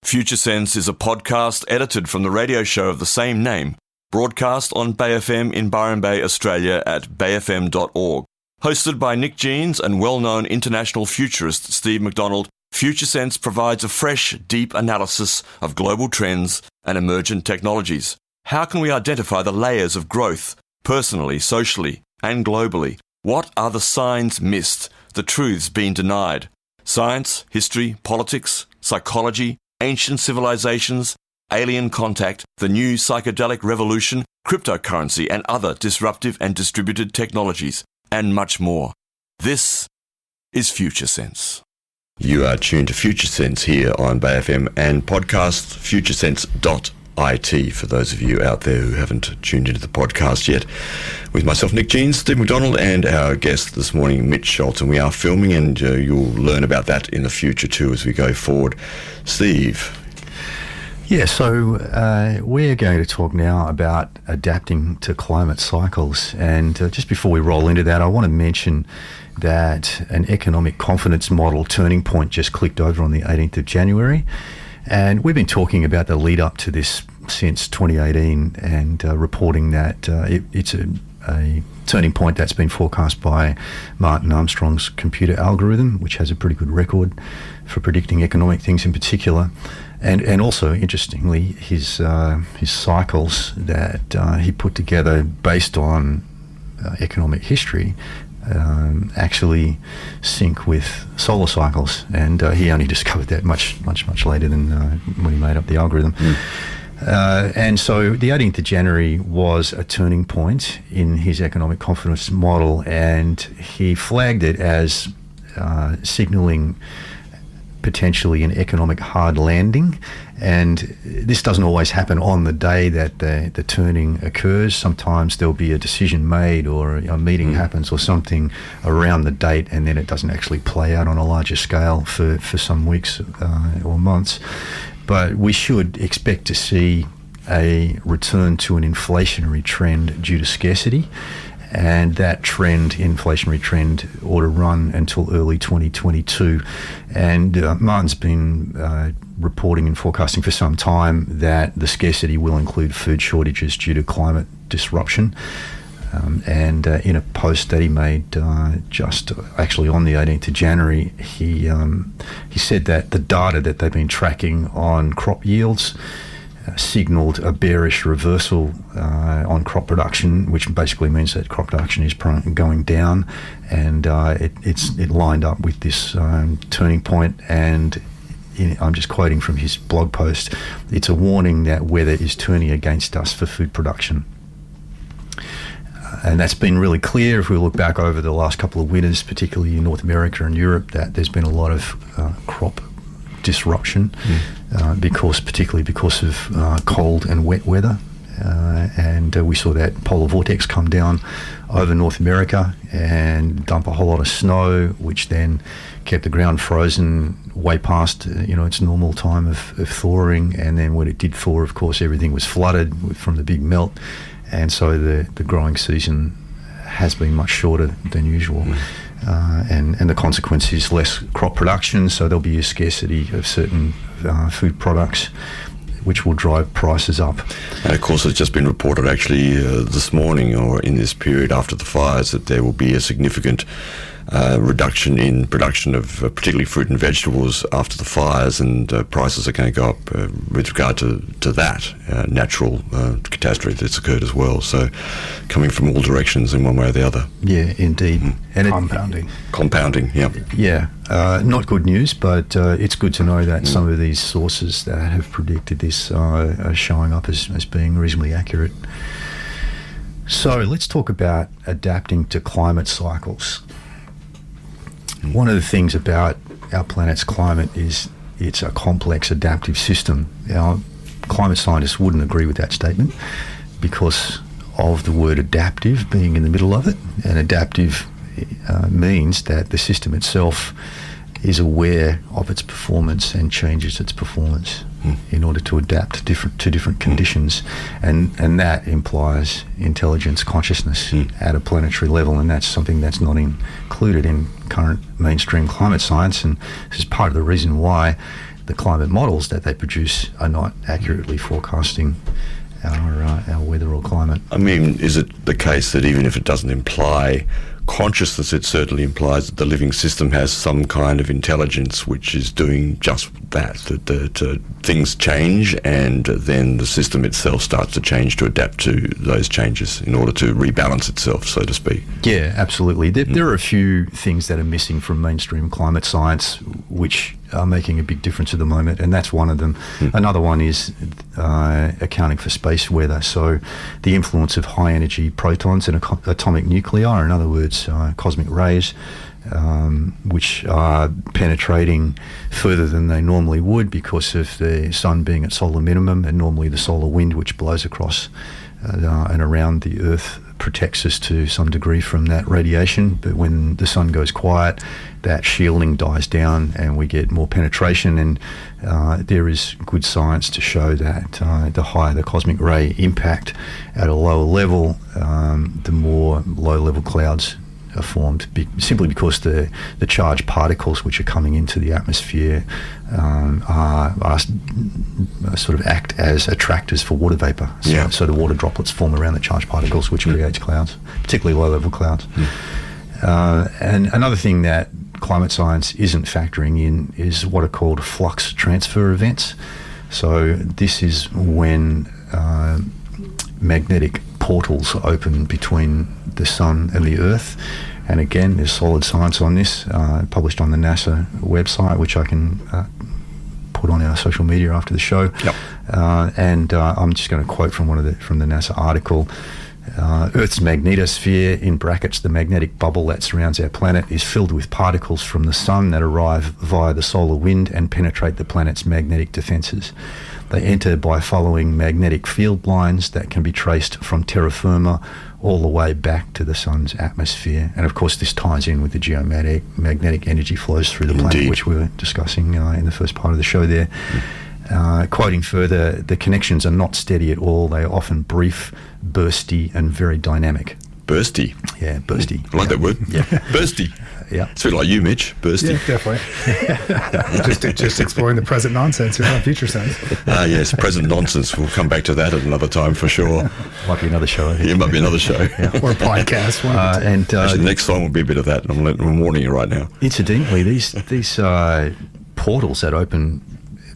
Future Sense is a podcast edited from the radio show of the same name, broadcast on Bay FM in Byron Bay, Australia at bayfm.org. Hosted by Nick Jeans and well-known international futurist Steve McDonald, Future Sense provides a fresh, deep analysis of global trends and emergent technologies. How can we identify the layers of growth, personally, socially, and globally? What are the signs missed, the truths being denied? Science, history, politics, psychology, ancient civilizations, alien contact, the new psychedelic revolution, cryptocurrency and other disruptive and distributed technologies, and much more. This is Future Sense. You are tuned to Future Sense here on Bay FM and podcast futuresense.it for those of you out there who haven't tuned into the podcast yet. With myself, Nick Jeans, Steve McDonald, and our guest this morning, Mitch Schultz. And we are filming, and you'll learn about that in the future too as we go forward. Steve. Yeah, so we're going to talk now about adapting to climate cycles. And just before we roll into that, I want to mention that an economic confidence model turning point just clicked over on the 18th of January. And we've been talking about the lead up to this since 2018 and reporting that it's a turning point that's been forecast by Martin Armstrong's computer algorithm, which has a pretty good record for predicting economic things in particular. And also, interestingly, his cycles that he put together based on economic history actually sync with solar cycles, and he only discovered that much later than when he made up the algorithm. And so the 18th of January was a turning point in his economic confidence model, and he flagged it as signalling potentially an economic hard landing. And this doesn't always happen on the day that the turning occurs. Sometimes there'll be a decision made or a meeting happens or something around the date, and then it doesn't actually play out on a larger scale for some weeks or months. But we should expect to see a return to an inflationary trend due to scarcity. And that inflationary trend, ought to run until early 2022. And Martin's been reporting and forecasting for some time that the scarcity will include food shortages due to climate disruption. And in a post that he made just actually on the 18th of January, he said that the data that they've been tracking on crop yields signalled a bearish reversal on crop production, which basically means that crop production is going down, and it lined up with this turning point. And I'm just quoting from his blog post, it's a warning that weather is turning against us for food production. And that's been really clear if we look back over the last couple of winters, particularly in North America and Europe, that there's been a lot of crop disruption, particularly because of cold and wet weather. And we saw that polar vortex come down over North America and dump a whole lot of snow, which then kept the ground frozen way past its normal time of thawing. And then when it did thaw, of course, everything was flooded from the big melt. And so the growing season has been much shorter than usual. And the consequence is less crop production, so there'll be a scarcity of certain food products, which will drive prices up. And of course, it's just been reported actually this morning or in this period after the fires that there will be a significant reduction in production of particularly fruit and vegetables after the fires, and prices are going to go up with regard to that natural catastrophe that's occurred as well. So coming from all directions in one way or the other. Yeah, indeed. And Compounding, yeah. Yeah, not good news, but it's good to know that some of these sources that have predicted this are showing up as being reasonably accurate. So let's talk about adapting to climate cycles. One of the things about our planet's climate is it's a complex adaptive system. Our climate scientists wouldn't agree with that statement because of the word adaptive being in the middle of it. And adaptive means that the system itself is aware of its performance and changes its performance in order to adapt to different conditions, and that implies intelligence, consciousness at a planetary level, and that's something that's not included in current mainstream climate science. And this is part of the reason why the climate models that they produce are not accurately forecasting our weather or climate. I mean, is it the case that even if it doesn't imply consciousness, it certainly implies that the living system has some kind of intelligence which is doing just that things change, and then the system itself starts to change to adapt to those changes in order to rebalance itself, so to speak? Yeah, absolutely. There are a few things that are missing from mainstream climate science which are making a big difference at the moment, and that's one of them. Another one is accounting for space weather, so the influence of high energy protons and atomic nuclei, in other words cosmic rays, which are penetrating further than they normally would because of the sun being at solar minimum, and normally the solar wind which blows across and around the Earth protects us to some degree from that radiation. But when the sun goes quiet, that shielding dies down and we get more penetration, and there is good science to show that the higher the cosmic ray impact at a lower level, the more low-level clouds are formed, simply because the charged particles which are coming into the atmosphere are sort of act as attractors for water vapor. So the water droplets form around the charged particles, which creates clouds, particularly low-level clouds. And another thing that climate science isn't factoring in is what are called flux transfer events. So this is when magnetic portals open between the sun and the Earth, and again there's solid science on this, published on the NASA website, which I can put on our social media after the show. And I'm just going to quote from from the NASA article. Earth's magnetosphere, in brackets the magnetic bubble that surrounds our planet, is filled with particles from the sun that arrive via the solar wind and penetrate the planet's magnetic defences. They enter by following magnetic field lines that can be traced from terra firma all the way back to the sun's atmosphere. And of course this ties in with the geomagnetic energy flows through the planet, which we were discussing in the first part of the show there. Quoting further, the connections are not steady at all. They are often brief, bursty, and very dynamic. Bursty? Yeah, bursty. I like that word. Yeah. Bursty. Yeah. It's a bit like you, Mitch. Bursty. Yeah, definitely. just exploring the present nonsense here on Future Sense. Yes, present nonsense. We'll come back to that at another time for sure. Might be another show. It might be another show. Or podcast. Actually, the next song will be a bit of that. I'm warning you right now. Incidentally, these portals that open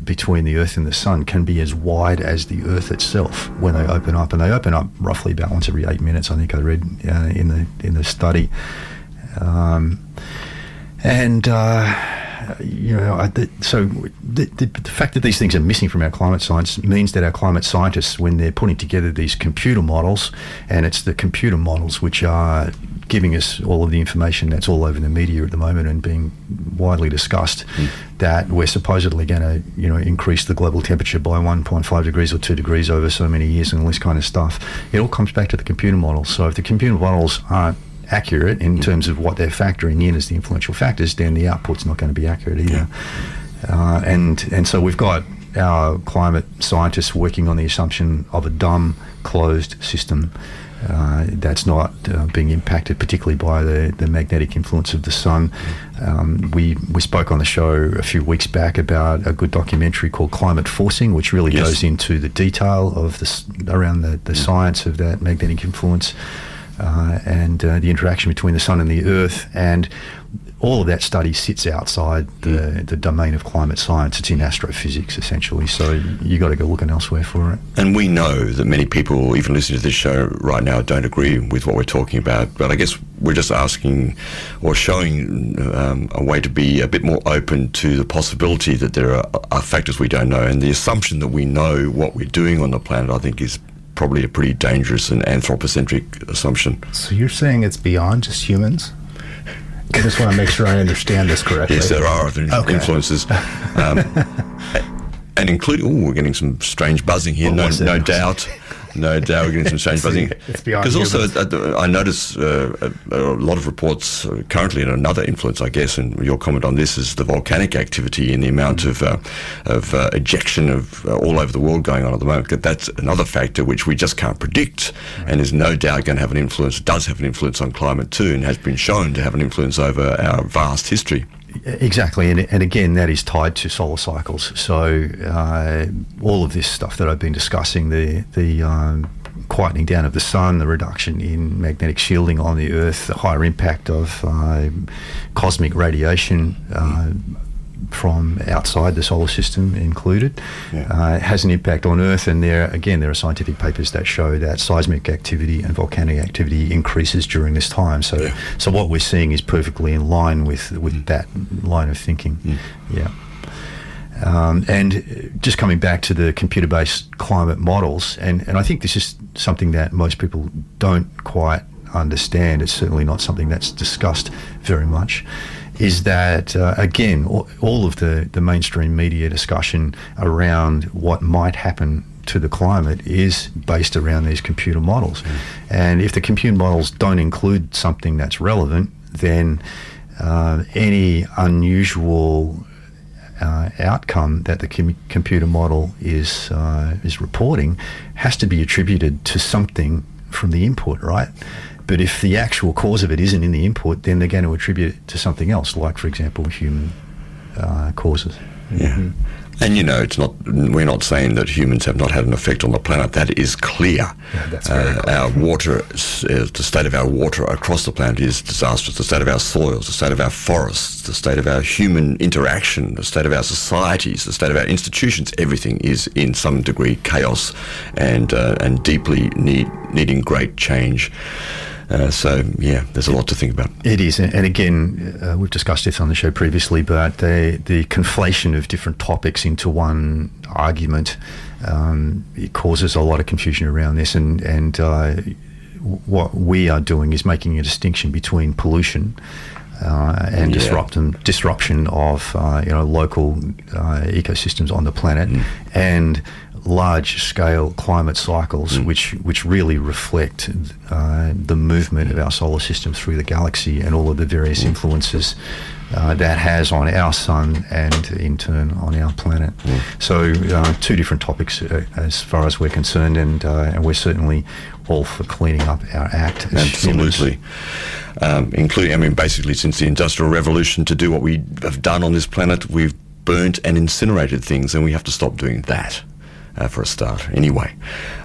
between the Earth and the sun can be as wide as the Earth itself when they open up, and they open up roughly about once every 8 minutes, I think I read in the study. So the fact that these things are missing from our climate science means that our climate scientists, when they're putting together these computer models, and it's the computer models which are giving us all of the information that's all over the media at the moment and being widely discussed, that we're supposedly going to, increase the global temperature by 1.5 degrees or 2 degrees over so many years and all this kind of stuff. It all comes back to the computer models. So if the computer models aren't accurate in terms of what they're factoring in as the influential factors, then the output's not going to be accurate either. And so we've got our climate scientists working on the assumption of a dumb, closed system that's not being impacted particularly by the magnetic influence of the sun. We spoke on the show a few weeks back about a good documentary called Climate Forcing, which really goes into the detail of around the science of that magnetic influence and the interaction between the sun and the Earth. And all of that study sits outside the domain of climate science. It's in astrophysics, essentially. So you got to go looking elsewhere for it. And we know that many people, even listening to this show right now, don't agree with what we're talking about. But I guess we're just asking or showing a way to be a bit more open to the possibility that there are factors we don't know. And the assumption that we know what we're doing on the planet, I think, is probably a pretty dangerous and anthropocentric assumption. So you're saying it's beyond just humans? I just want to make sure I understand this correctly. Yes, there are other influences. And including, we're getting some strange buzzing here, no doubt. No doubt, we're getting some strange buzzing. It's beyond because also, I notice a lot of reports currently in another influence, I guess, and your comment on this is the volcanic activity and the amount of ejection of all over the world going on at the moment. That's another factor which we just can't predict, and is no doubt going to have an influence, does have an influence on climate too, and has been shown to have an influence over our vast history. Exactly, and again, that is tied to solar cycles. So all of this stuff that I've been discussing, the quietening down of the sun, the reduction in magnetic shielding on the Earth, the higher impact of cosmic radiation from outside the solar system included, has an impact on Earth. And there are scientific papers that show that seismic activity and volcanic activity increases during this time. So what we're seeing is perfectly in line with that line of thinking. And just coming back to the computer-based climate models, and I think this is something that most people don't quite understand. It's certainly not something that's discussed very much, is that, again, all of the mainstream media discussion around what might happen to the climate is based around these computer models. And if the computer models don't include something that's relevant, then any unusual outcome that the computer model is reporting has to be attributed to something from the input, right? But if the actual cause of it isn't in the input, then they're going to attribute it to something else, like, for example, human causes. And we're not saying that humans have not had an effect on the planet. That is clear. That's very clear. Our water, the state of our water across the planet is disastrous. The state of our soils, the state of our forests, the state of our human interaction, the state of our societies, the state of our institutions, everything is in some degree chaos and deeply needing great change. There's a lot to think about. It is, and again, we've discussed this on the show previously, but the conflation of different topics into one argument, it causes a lot of confusion around this, and what we are doing is making a distinction between pollution and disruption of local ecosystems on the planet, and large-scale climate cycles, which really reflect the movement of our solar system through the galaxy and all of the various influences that has on our sun and in turn on our planet. So two different topics as far as we're concerned, and we're certainly all for cleaning up our act as Absolutely. Including, basically since the Industrial Revolution, to do what we have done on this planet, we've burnt and incinerated things, and we have to stop doing that. For a start, anyway.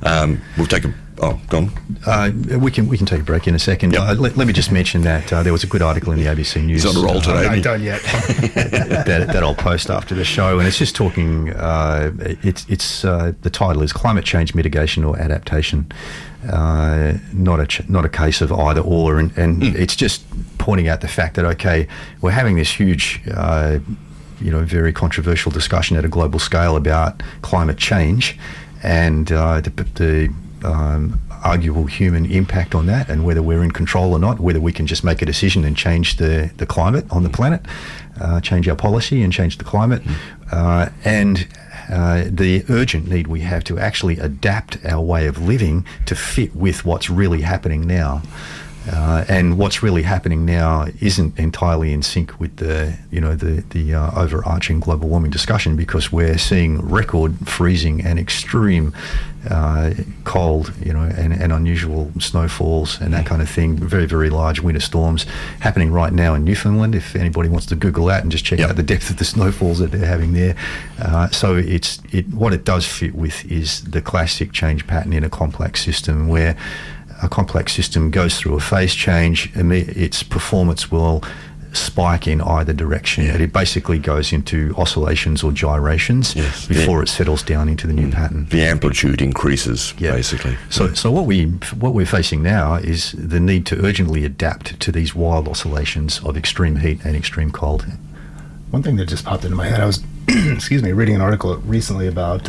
We'll take a... Oh, go on. We can take a break in a second. Yep. Let me just mention that there was a good article in the ABC News. He's on a roll today. I'm not done yet. that I'll post after the show, and it's just talking... the title is Climate Change Mitigation or Adaptation. Not a case of either or, and it's just pointing out the fact that, okay, we're having this huge... very controversial discussion at a global scale about climate change and the arguable human impact on that, and whether we're in control or not, whether we can just make a decision and change the climate on the planet, change our policy and change the climate, and the urgent need we have to actually adapt our way of living to fit with what's really happening now. And what's really happening now isn't entirely in sync with the overarching global warming discussion, because we're seeing record freezing and extreme cold, and unusual snowfalls and that kind of thing. Very, very large winter storms happening right now in Newfoundland. If anybody wants to Google that and just check out the depth of the snowfalls that they're having there. So what it does fit with is the classic change pattern in a complex system, where a complex system goes through a phase change, and its performance will spike in either direction. And it basically goes into oscillations or gyrations before it settles down into the new pattern. The amplitude increases, basically. So what we're facing now is the need to urgently adapt to these wild oscillations of extreme heat and extreme cold. One thing that just popped into my head, I was reading an article recently about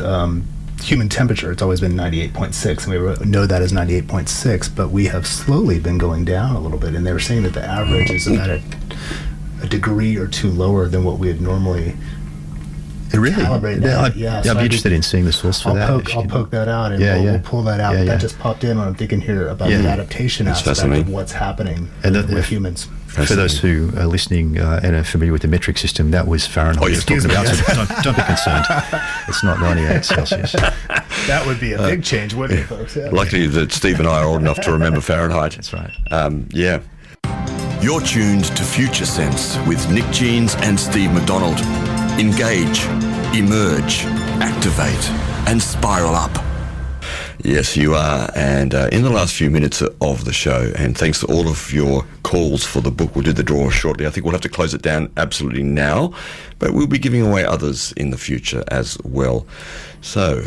human temperature. It's always been 98.6, and we know that as 98.6, but we have slowly been going down a little bit, and they were saying that the average is about a degree or two lower than what we had normally calibrated. I'd be interested in seeing the source for that. I'll poke that out, and we'll pull that out. That just popped in when I'm thinking here about the adaptation aspect of what's happening with humans. For those who are listening and are familiar with the metric system, that was Fahrenheit. Excuse me. So don't be concerned. It's not 98 Celsius. That would be a big change, wouldn't it, folks? Luckily that Steve and I are old enough to remember Fahrenheit. That's right. You're tuned to Future Sense with Nick Jeans and Steve McDonald. Engage, emerge, activate, and spiral up. Yes, you are. And in the last few minutes of the show, and thanks to all of your calls for the book, we'll do the draw shortly. I think we'll have to close it down absolutely now, but we'll be giving away others in the future as well. So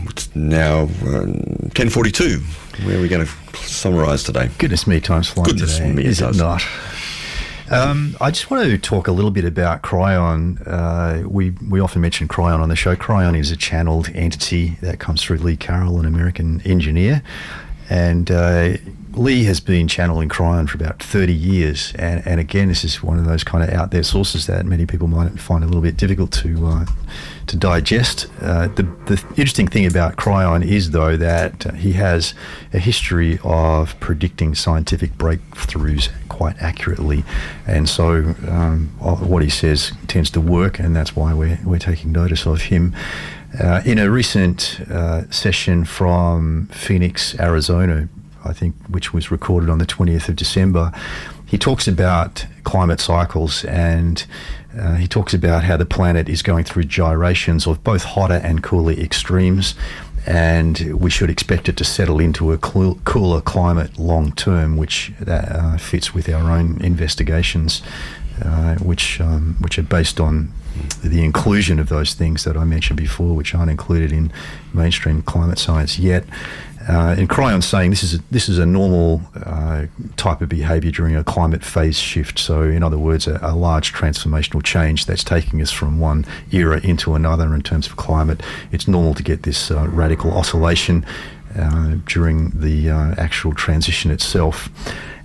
it's now 10:42. Where are we going to summarise today? Goodness me, time's flying today. Is it not? I just want to talk a little bit about Kryon. We often mention Kryon on the show. Kryon is a channeled entity that comes through Lee Carroll, an American engineer. And Lee has been channeling Kryon for about 30 years. And again, this is one of those kind of out there sources that many people might find a little bit difficult to digest. The interesting thing about Kryon is, though, that he has a history of predicting scientific breakthroughs quite accurately. And so what he says tends to work, and that's why we're taking notice of him. In a recent session from Phoenix, Arizona, I think, which was recorded on the 20th of December, he talks about climate cycles, and he talks about how the planet is going through gyrations of both hotter and cooler extremes, and we should expect it to settle into a cooler climate long term, which fits with our own investigations, which are based on the inclusion of those things that I mentioned before, which aren't included in mainstream climate science yet. And Kryon's saying this is a normal type of behaviour during a climate phase shift. So, in other words, a large transformational change that's taking us from one era into another in terms of climate. It's normal to get this radical oscillation during the actual transition itself.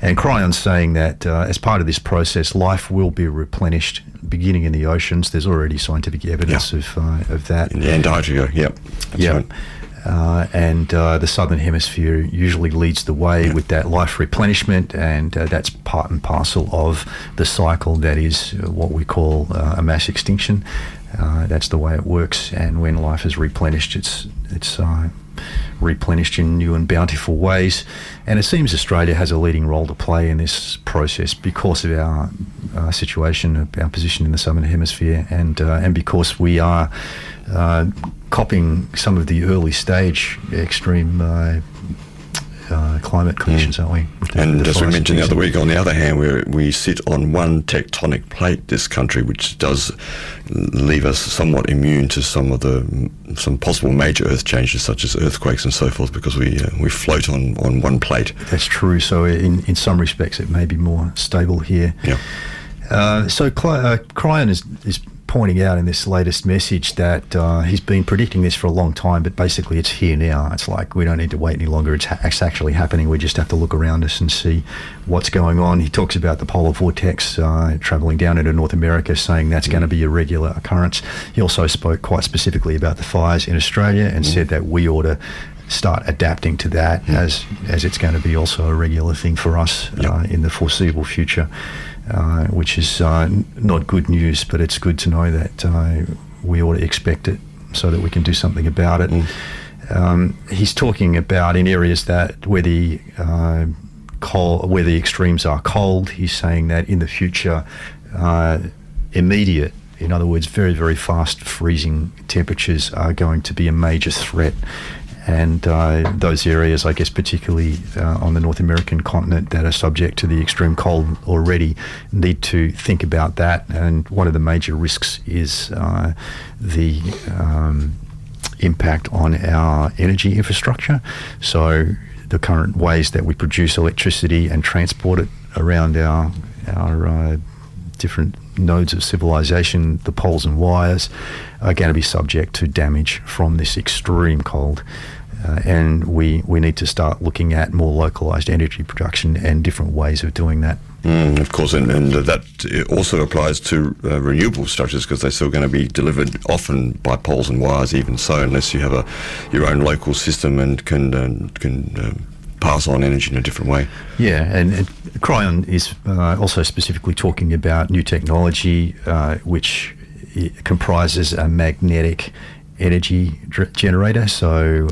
And Kryon's saying that as part of this process, life will be replenished, beginning in the oceans. There's already scientific evidence of that. In the Antarctica, that's right. And the southern hemisphere usually leads the way with that life replenishment, and that's part and parcel of the cycle that is what we call a mass extinction. That's the way it works, and when life is replenished, it's replenished in new and bountiful ways. And it seems Australia has a leading role to play in this process because of our situation, our position in the southern hemisphere, and because we are copying some of the early stage extreme climate conditions, aren't we? And as we mentioned the other week, on the other hand, we sit on one tectonic plate, this country, which does leave us somewhat immune to some possible major earth changes, such as earthquakes and so forth, because we float on one plate. That's true. So in some respects, it may be more stable here. Yeah. So Kryon is pointing out in this latest message that he's been predicting this for a long time, but basically it's here now. It's like we don't need to wait any longer. It's actually happening. We just have to look around us and see what's going on. He talks about the polar vortex traveling down into North America, saying that's going to be a regular occurrence. He also spoke quite specifically about the fires in Australia and said that we ought to start adapting to that as it's going to be also a regular thing for us in the foreseeable future. Which is not good news, but it's good to know that we ought to expect it so that we can do something about it. He's talking about in areas that where the extremes are cold. He's saying that in the future, immediate, in other words, very, very fast freezing temperatures are going to be a major threat. And those areas, I guess, particularly on the North American continent that are subject to the extreme cold already, need to think about that. And one of the major risks is the impact on our energy infrastructure. So the current ways that we produce electricity and transport it around our different nodes of civilization, the poles and wires, are going to be subject to damage from this extreme cold. And we need to start looking at more localized energy production and different ways of doing that. Of course, and that also applies to renewable structures, because they're still going to be delivered often by poles and wires, even so, unless you have your own local system and can pass on energy in a different way. Yeah, and Kryon is also specifically talking about new technology which comprises a magnetic energy generator, so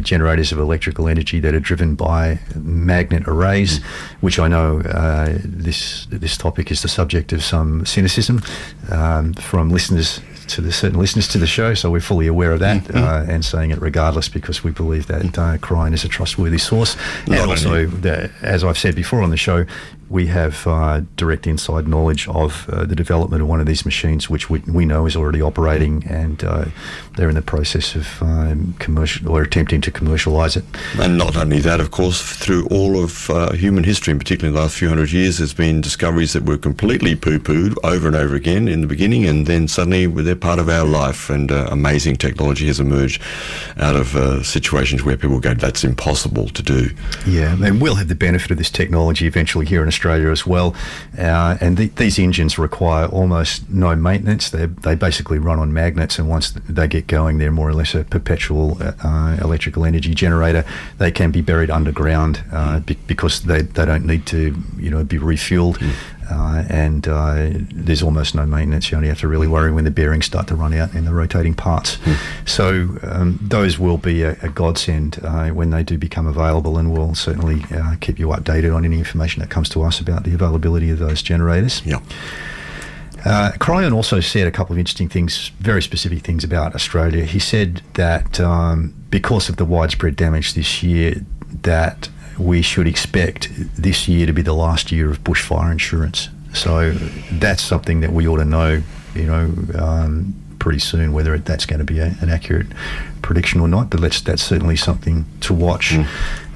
generators of electrical energy that are driven by magnet arrays, which I know this topic is the subject of some cynicism from certain listeners to the show, so we're fully aware of that and saying it regardless because we believe that Kryon is a trustworthy source. And also, as I've said before on the show, we have direct inside knowledge of the development of one of these machines, which we know is already operating, and they're in the process of commercial or attempting to commercialise it. And not only that, of course, through all of human history, and particularly in the last few hundred years, there's been discoveries that were completely poo-pooed over and over again in the beginning, and then suddenly they're part of our life, and amazing technology has emerged out of situations where people go, that's impossible to do. Yeah, and we'll have the benefit of this technology eventually here in Australia as well, and these engines require almost no maintenance. They basically run on magnets, and once they get going, they're more or less a perpetual electrical energy generator. They can be buried underground because they don't need to be refueled. And there's almost no maintenance. You only have to really worry when the bearings start to run out in the rotating parts. So those will be a godsend when they do become available, and we'll certainly keep you updated on any information that comes to us about the availability of those generators. Yeah. Kryon also said a couple of interesting things, very specific things about Australia. He said that because of the widespread damage this year, that we should expect this year to be the last year of bushfire insurance. So that's something that we ought to know, pretty soon, whether that's going to be an accurate prediction or not. But that's certainly something to watch.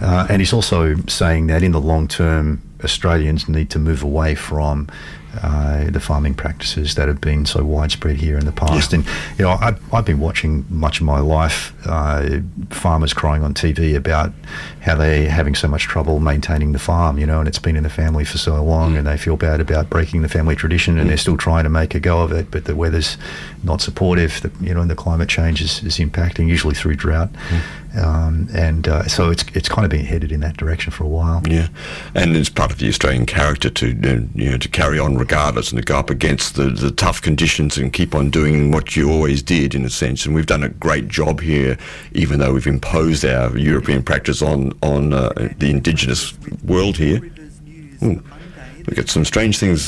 And he's also saying that in the long term, Australians need to move away from the farming practices that have been so widespread here in the past. And I've been watching much of my life farmers crying on TV about how they're having so much trouble maintaining the farm, and it's been in the family for so long, and they feel bad about breaking the family tradition, and they're still trying to make a go of it, but the weather's not supportive, and the climate change is impacting, usually through drought. So it's kind of been headed in that direction for a while. Yeah, and it's part of the Australian character to carry on regardless and to go up against the tough conditions and keep on doing what you always did, in a sense. And we've done a great job here, even though we've imposed our European practice on the indigenous world here. We've got some strange things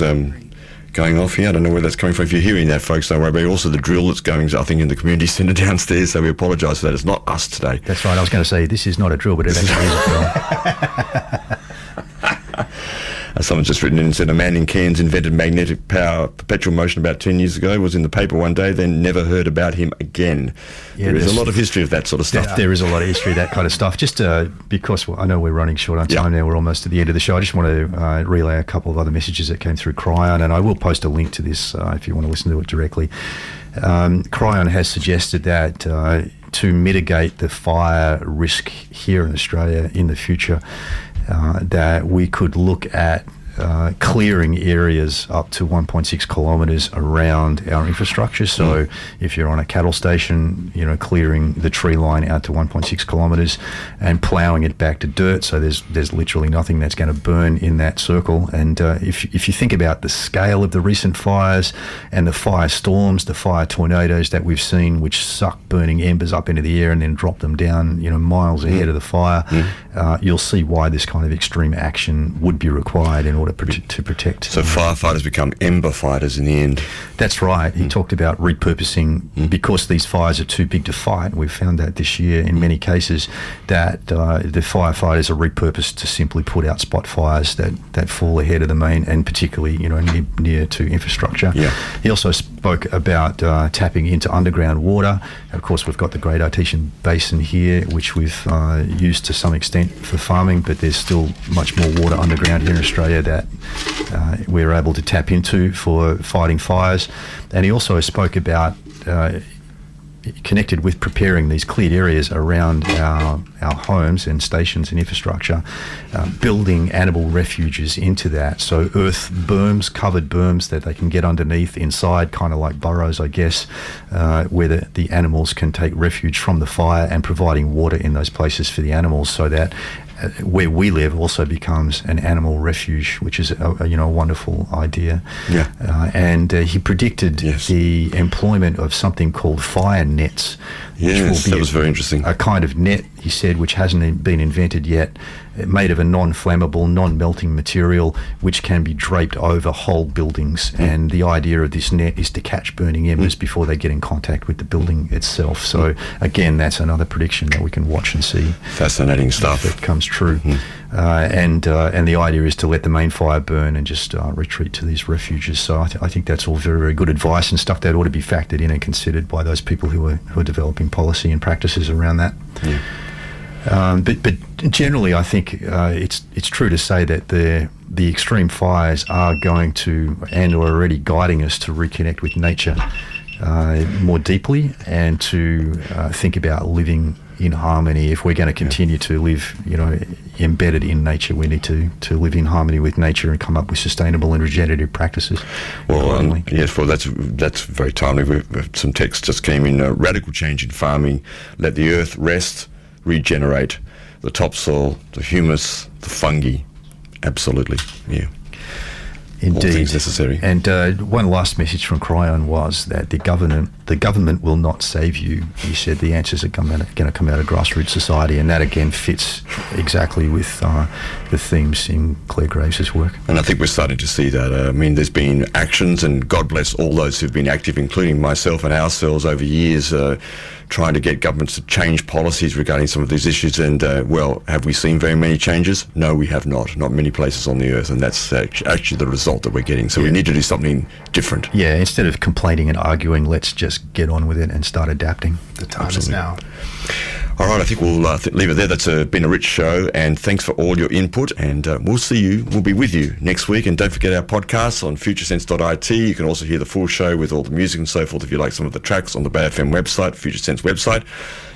going off here. I don't know where that's coming from. If you're hearing that, folks, don't worry about it. Also the drill that's going, I think, in the community centre downstairs, so we apologise for that. It's not us today. That's right. I was going to say, this is not a drill, but it actually is a drill. Someone's just written in and said, a man in Cairns invented magnetic power, perpetual motion about 10 years ago, was in the paper one day, then never heard about him again. Yeah, there is a lot of history of that sort of stuff. There is a lot of history of that kind of stuff. Just because I know we're running short on time now, we're almost at the end of the show, I just want to relay a couple of other messages that came through Kryon, and I will post a link to this if you want to listen to it directly. Kryon has suggested that to mitigate the fire risk here in Australia in the future, that we could look at clearing areas up to 1.6 kilometres around our infrastructure. So if you're on a cattle station, clearing the tree line out to 1.6 kilometres and ploughing it back to dirt, so there's literally nothing that's going to burn in that circle. And if you think about the scale of the recent fires and the fire storms, the fire tornadoes that we've seen, which suck burning embers up into the air and then drop them down, miles ahead of the fire, you'll see why this kind of extreme action would be required in order to protect. So firefighters become ember fighters in the end. That's right. He talked about repurposing because these fires are too big to fight. We've found that this year in many cases that the firefighters are repurposed to simply put out spot fires that fall ahead of the main, and particularly near to infrastructure. Yeah. He also spoke about tapping into underground water. Of course, we've got the Great Artesian Basin here, which we've used to some extent for farming, but there's still much more water underground here in Australia that we're able to tap into for fighting fires. And he also spoke about, connected with preparing these cleared areas around our homes and stations and infrastructure, building animal refuges into that. So earth berms, covered berms that they can get underneath inside, kind of like burrows, I guess, where the animals can take refuge from the fire, and providing water in those places for the animals, so that where we live also becomes an animal refuge, which is a wonderful idea. Yeah. And he predicted the employment of something called fire nets. Yes, that was very interesting. A kind of net, he said, which hasn't been invented yet, made of a non-flammable, non-melting material, which can be draped over whole buildings. And the idea of this net is to catch burning embers before they get in contact with the building itself. So again, that's another prediction that we can watch and see. Fascinating stuff. If it comes true. And the idea is to let the main fire burn and just retreat to these refuges. So I think that's all very, very good advice and stuff that ought to be factored in and considered by those people who are developing policy and practices around that. But generally, I think it's true to say that the extreme fires are going to and are already guiding us to reconnect with nature more deeply and to think about living in harmony. If we're going to continue to live, embedded in nature, we need to live in harmony with nature and come up with sustainable and regenerative practices. Well, yes, well, that's very timely. Some text just came in. Radical change in farming. Let the earth rest, regenerate. The topsoil, the humus, the fungi. Absolutely, yeah. Indeed. All things necessary. And one last message from Kryon was that the government will not save you. He said the answers are going to come out of grassroots society, and that again fits exactly with the themes in Claire Graves' work. And I think we're starting to see that. There's been actions, and God bless all those who've been active, including myself and ourselves over years, trying to get governments to change policies regarding some of these issues. And, have we seen very many changes? No, we have not. Not many places on the earth, and that's actually the result that we're getting. So we need to do something different. Yeah, instead of complaining and arguing, let's just get on with it and start adapting. The time is now. All right, I think we'll leave it there. That's been a rich show, and thanks for all your input, and we'll be with you next week. And don't forget our podcasts on futuresense.it. You can also hear the full show with all the music and so forth if you like some of the tracks on the Bay FM website, Future Sense website.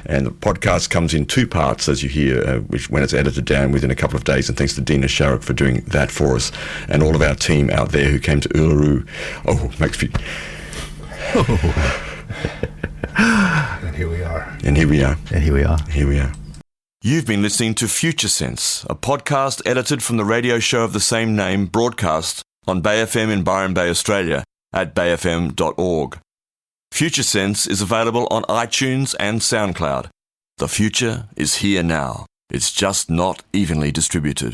And the podcast comes in two parts, as you hear, which when it's edited down within a couple of days. And thanks to Dina Sharrock for doing that for us, and all of our team out there who came to Uluru. Oh, makes me... And here we are. And here we are. And here we are. Here we are. You've been listening to Future Sense, a podcast edited from the radio show of the same name, broadcast on Bay FM in Byron Bay, Australia, at bayfm.org. Future Sense is available on iTunes and SoundCloud. The future is here now. It's just not evenly distributed.